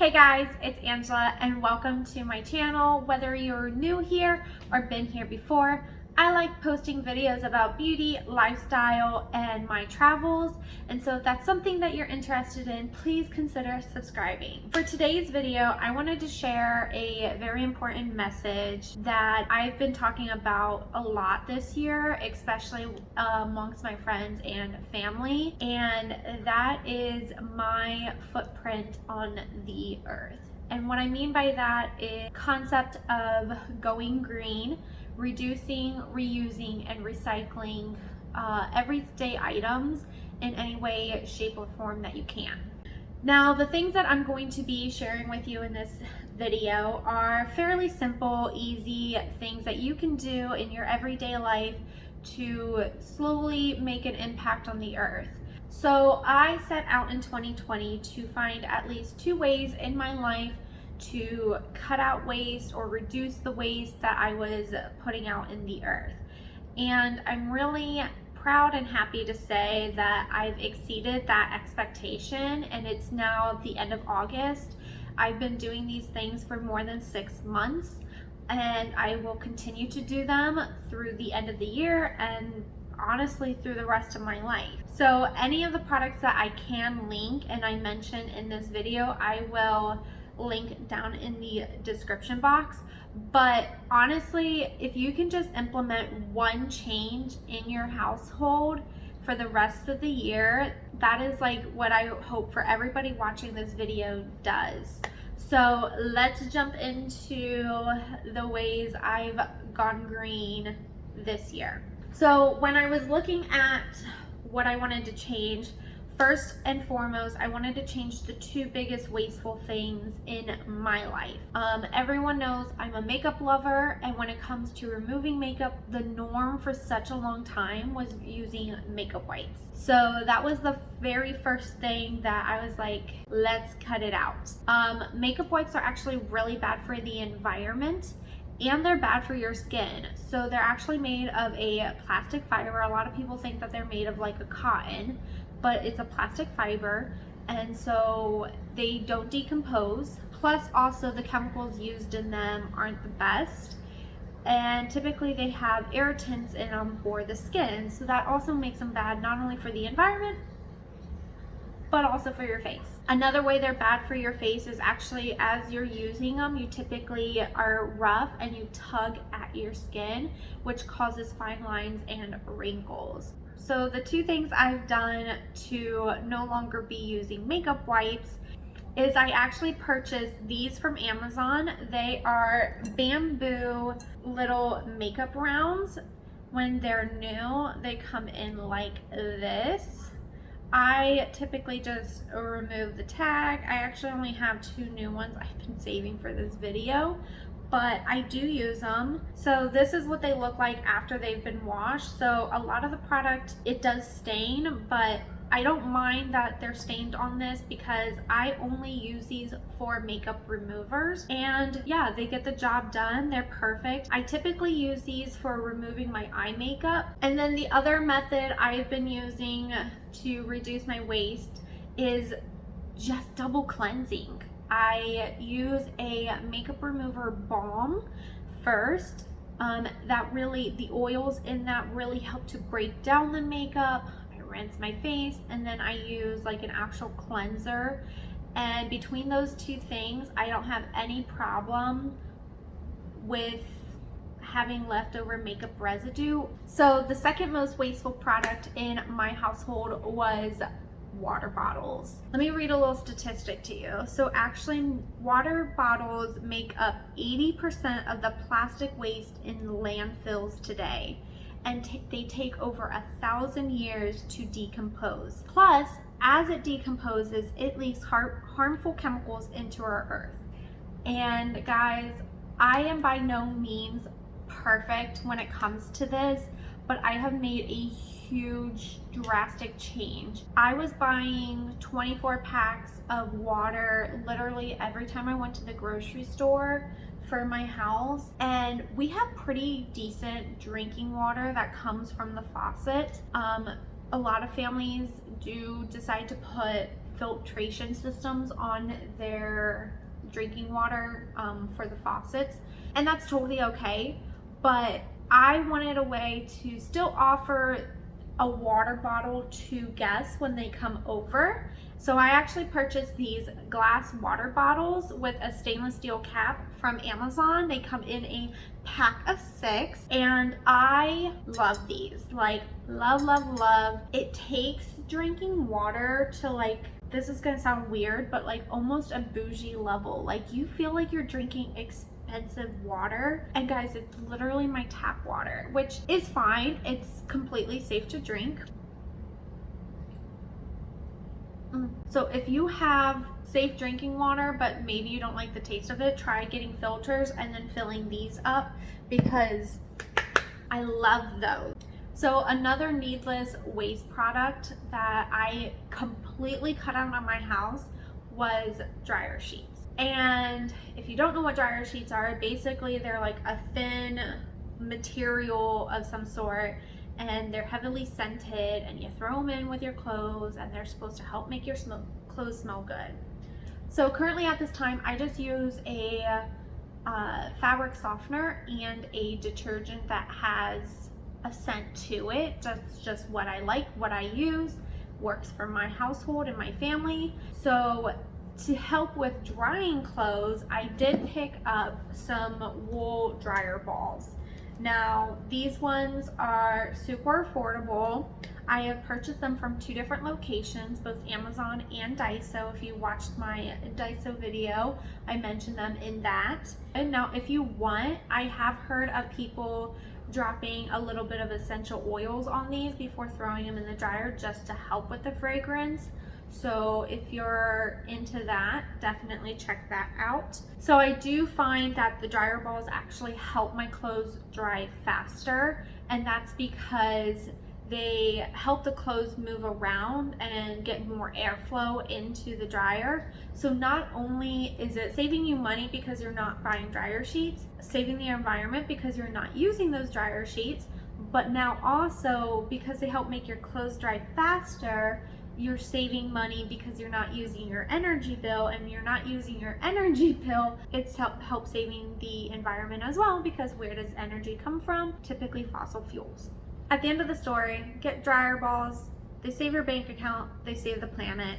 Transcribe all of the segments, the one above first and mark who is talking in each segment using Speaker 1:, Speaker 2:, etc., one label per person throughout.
Speaker 1: Hey guys, it's Angela and welcome to my channel. Whether you're new here or been here before, I like posting videos about beauty, lifestyle, and my travels. And so if that's something that you're interested in, please consider subscribing. For today's video, I wanted to share a very important message that I've been talking about a lot this year, especially amongst my friends and family. And that is my footprint on the earth. And what I mean by that is concept of going green, reducing, reusing, and recycling everyday items in any way, shape, or form that you can. Now, the things that I'm going to be sharing with you in this video are fairly simple, easy things that you can do in your everyday life to slowly make an impact on the earth. So I set out in 2020 to find at least 2 ways in my life to cut out waste or reduce the waste that I was putting out in the earth. And I'm really proud and happy to say that I've exceeded that expectation, and it's now the end of August. I've been doing these things for more than 6 months, and I will continue to do them through the end of the year and honestly through the rest of my life. So any of the products that I can link and I mention in this video, I will link down in the description box. But honestly, if you can just implement one change in your household for the rest of the year, that is like what I hope for everybody watching this video does. So let's jump into the ways I've gone green this year. So when I was looking at what I wanted to change, first and foremost, I wanted to change the 2 biggest wasteful things in my life. Everyone knows I'm a makeup lover, and when it comes to removing makeup, the norm for such a long time was using makeup wipes. So that was the very first thing that I was like, let's cut it out. Makeup wipes are actually really bad for the environment, and they're bad for your skin. So they're actually made of a plastic fiber. A lot of people think that they're made of like a cotton, but it's a plastic fiber, and so they don't decompose. Plus also the chemicals used in them aren't the best, and typically they have irritants in them for the skin, so that also makes them bad not only for the environment but also for your face. Another way they're bad for your face is actually as you're using them, you typically are rough and you tug at your skin, which causes fine lines and wrinkles. So the 2 things I've done to no longer be using makeup wipes is I actually purchased these from Amazon. They are bamboo little makeup rounds. When they're new, they come in like this. I typically just remove the tag. I actually only have 2 new ones I've been saving for this video, but I do use them. So this is what they look like after they've been washed. So a lot of the product, it does stain, but I don't mind that they're stained on this because I only use these for makeup removers, and yeah, they get the job done. They're perfect. I typically use these for removing my eye makeup. And then the other method I've been using to reduce my waste is just double cleansing. I use a makeup remover balm first. The oils in that really help to break down the makeup. Rinse my face, and then I use like an actual cleanser, and between those 2 things I don't have any problem with having leftover makeup residue. So the second most wasteful product in my household was water bottles. Let me read a little statistic to you. So actually water bottles make up 80% of the plastic waste in landfills today, and they take over 1,000 years to decompose. Plus, as it decomposes, it leaks harmful chemicals into our earth. And guys, I am by no means perfect when it comes to this, but I have made a huge drastic change. I was buying 24 packs of water literally every time I went to the grocery store for my house, and we have pretty decent drinking water that comes from the faucet. A lot of families do decide to put filtration systems on their drinking water for the faucets, and that's totally okay. But I wanted a way to still offer a water bottle to guests when they come over. So I actually purchased these glass water bottles with a stainless steel cap from Amazon. They come in a pack of 6 and I love these. Like, love, love, love. It takes drinking water to, like, this is gonna sound weird, but like almost a bougie level. Like, you feel like you're drinking expensive water. And guys, it's literally my tap water, which is fine. It's completely safe to drink. So if you have safe drinking water, but maybe you don't like the taste of it, try getting filters and then filling these up, because I love those. So another needless waste product that I completely cut out of my house was dryer sheets. And if you don't know what dryer sheets are, basically they're like a thin material of some sort, and they're heavily scented, and you throw them in with your clothes, and they're supposed to help make your clothes smell good. So currently at this time, I just use a fabric softener and a detergent that has a scent to it. That's just what I like, what I use, works for my household and my family. So to help with drying clothes, I did pick up some wool dryer balls. Now, these ones are super affordable. I have purchased them from 2 different locations, both Amazon and Daiso. If you watched my Daiso video, I mentioned them in that. And now, if you want, I have heard of people dropping a little bit of essential oils on these before throwing them in the dryer just to help with the fragrance. So if you're into that, definitely check that out. So I do find that the dryer balls actually help my clothes dry faster, and that's because they help the clothes move around and get more airflow into the dryer. So not only is it saving you money because you're not buying dryer sheets, saving the environment because you're not using those dryer sheets, but now also because they help make your clothes dry faster, you're saving money because you're not using your energy bill, and you're not using your energy bill, it's help saving the environment as well, because where does energy come from? Typically fossil fuels. At the end of the story, get dryer balls. They save your bank account, they save the planet.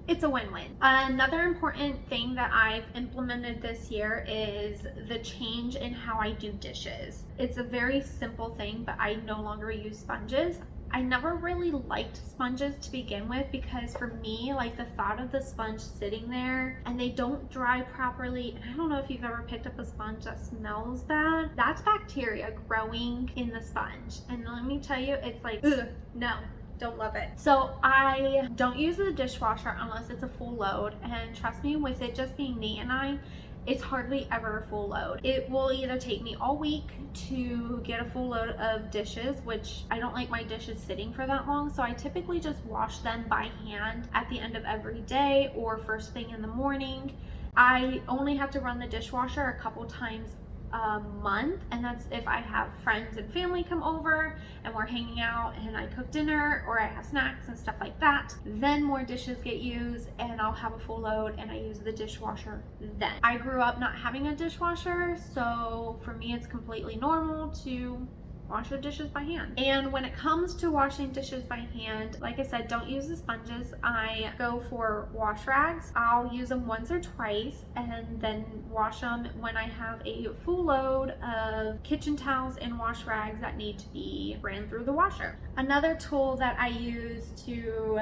Speaker 1: It's a win-win. Another important thing that I've implemented this year is the change in how I do dishes. It's a very simple thing, but I no longer use sponges. I never really liked sponges to begin with, because for me, like, the thought of the sponge sitting there and they don't dry properly, and I don't know if you've ever picked up a sponge that smells bad, that's bacteria growing in the sponge. And let me tell you, it's like, ugh, no. Don't love it. So I don't use the dishwasher unless it's a full load, and trust me, with it just being Nate and I, it's hardly ever a full load. It will either take me all week to get a full load of dishes, which I don't like my dishes sitting for that long, so I typically just wash them by hand at the end of every day or first thing in the morning. I only have to run the dishwasher a couple times a month, and that's if I have friends and family come over and we're hanging out and I cook dinner or I have snacks and stuff like that. Then more dishes get used and I'll have a full load and I use the dishwasher then. I grew up not having a dishwasher, so for me it's completely normal to wash the dishes by hand. And when it comes to washing dishes by hand, like I said, don't use the sponges. I go for wash rags. I'll use them once or twice and then wash them when I have a full load of kitchen towels and wash rags that need to be ran through the washer. Another tool that I use to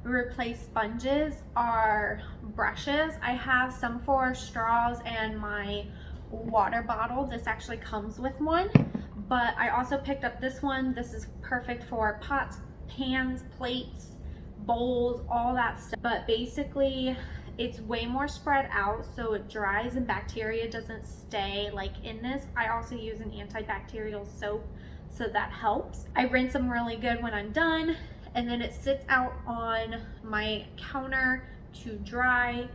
Speaker 1: replace sponges are brushes. I have some for straws and my water bottle. This actually comes with one. But I also picked up this one. This is perfect for pots, pans, plates, bowls, all that stuff. But basically, it's way more spread out so it dries and bacteria doesn't stay like in this. I also use an antibacterial soap, so that helps. I rinse them really good when I'm done, and then it sits out on my counter to dry.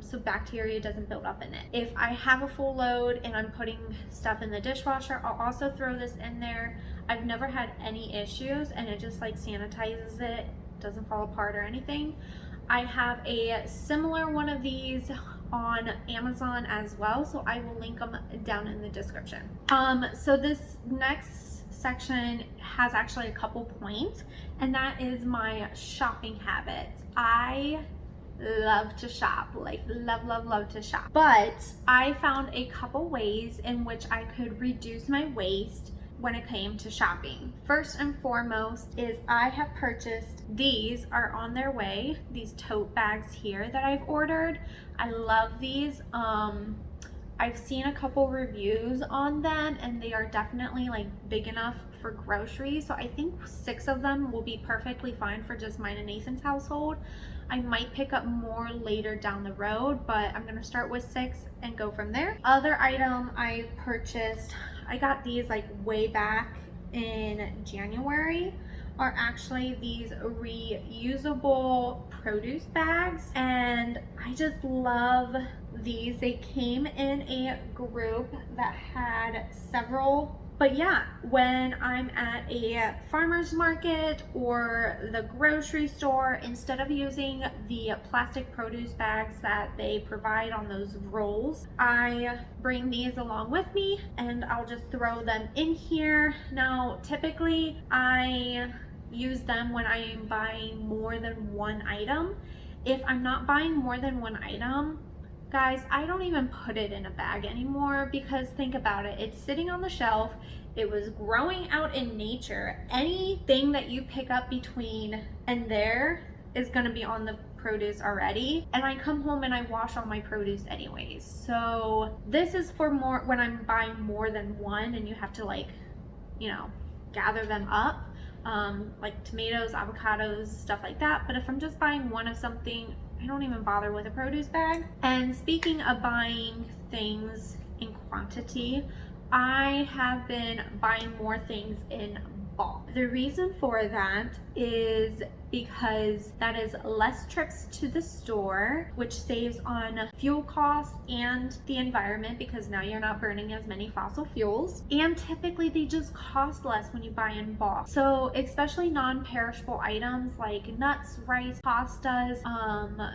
Speaker 1: So bacteria doesn't build up in it. If I have a full load and I'm putting stuff in the dishwasher, I'll also throw this in there. I've never had any issues, and it just like sanitizes it, doesn't fall apart or anything. I have a similar one of these on Amazon as well, so I will link them down in the description. So this next section has actually a couple points, and that is my shopping habits. I love to shop, like love to shop, but I found a couple ways in which I could reduce my waste when it came to shopping. First and foremost is I have purchased, these are on their way, these tote bags here that I've ordered. I love these. I've seen a couple reviews on them and they are definitely like big enough for groceries, so I think 6 of them will be perfectly fine for just mine and Nathan's household. I might pick up more later down the road, but I'm gonna start with 6 and go from there. Other item I purchased, I got these like way back in January, are actually these reusable produce bags, and I just love these. They came in a group that had several. But yeah, when I'm at a farmer's market or the grocery store, instead of using the plastic produce bags that they provide on those rolls, I bring these along with me and I'll just throw them in here. Now, typically I use them when I am buying more than one item. If I'm not buying more than one item, guys, I don't even put it in a bag anymore, because think about it, it's sitting on the shelf, it was growing out in nature. Anything that you pick up between and there is gonna be on the produce already, and I come home and I wash all my produce anyways. So this is for more when I'm buying more than one and you have to, like, you know, gather them up, like tomatoes, avocados, stuff like that. But if I'm just buying one of something, I don't even bother with a produce bag. And speaking of buying things in quantity, I have been buying more things in bulk. The reason for that is because that is less trips to the store, which saves on fuel costs and the environment, because now you're not burning as many fossil fuels, and typically they just cost less when you buy in bulk. So especially non-perishable items like nuts, rice, pastas,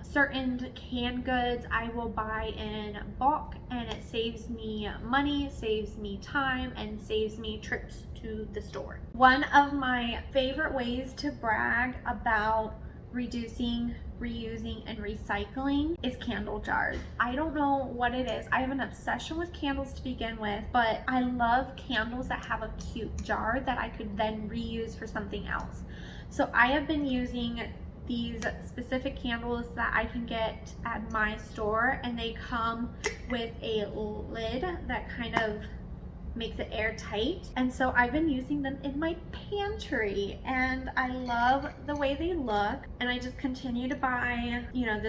Speaker 1: certain canned goods, I will buy in bulk, and it saves me money, saves me time, and saves me trips to the store. One of my favorite ways to brag about reducing, reusing, and recycling is candle jars. I don't know what it is. I have an obsession with candles to begin with, but I love candles that have a cute jar that I could then reuse for something else. So I have been using these specific candles that I can get at my store, and they come with a lid that kind of makes it airtight, and so I've been using them in my pantry and I love the way they look, and I just continue to buy, you know,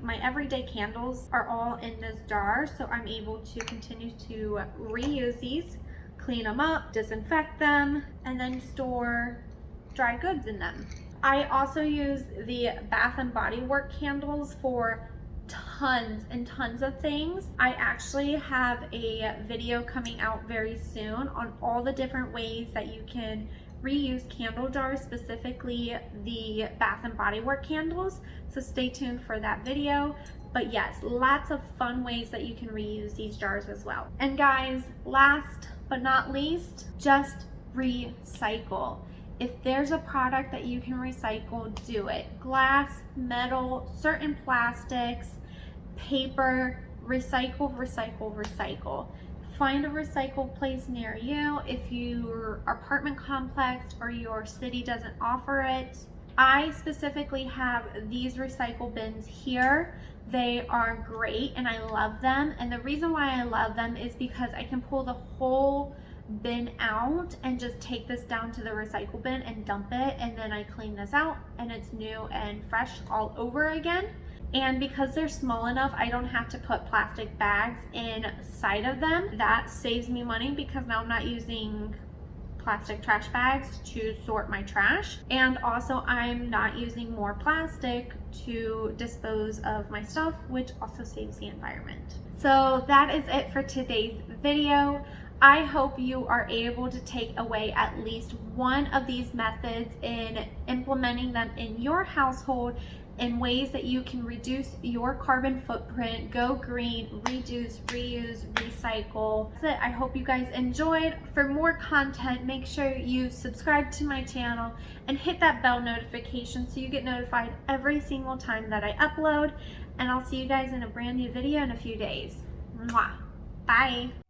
Speaker 1: my everyday candles are all in this jar, so I'm able to continue to reuse these, clean them up, disinfect them, and then store dry goods in them. I also use the Bath and Body Works candles for tons and tons of things. I actually have a video coming out very soon on all the different ways that you can reuse candle jars, specifically the Bath and Body Works candles, so stay tuned for that video. But yes, lots of fun ways that you can reuse these jars as well. And guys, last but not least, just recycle. If there's a product that you can recycle, do it. Glass, metal, certain plastics, paper, recycle, recycle, recycle. Find a recycle place near you. If your apartment complex or your city doesn't offer it, I specifically have these recycle bins here. They are great and I love them. And the reason why I love them is because I can pull the whole bin out and just take this down to the recycle bin and dump it, and then I clean this out and it's new and fresh all over again. And because they're small enough, I don't have to put plastic bags inside of them. That saves me money because now I'm not using plastic trash bags to sort my trash, and also I'm not using more plastic to dispose of my stuff, which also saves the environment. So that is it for today's video. I hope you are able to take away at least one of these methods in implementing them in your household in ways that you can reduce your carbon footprint, go green, reduce, reuse, recycle. That's it. I hope you guys enjoyed. For more content, make sure you subscribe to my channel and hit that bell notification so you get notified every single time that I upload. And I'll see you guys in a brand new video in a few days. Mwah. Bye.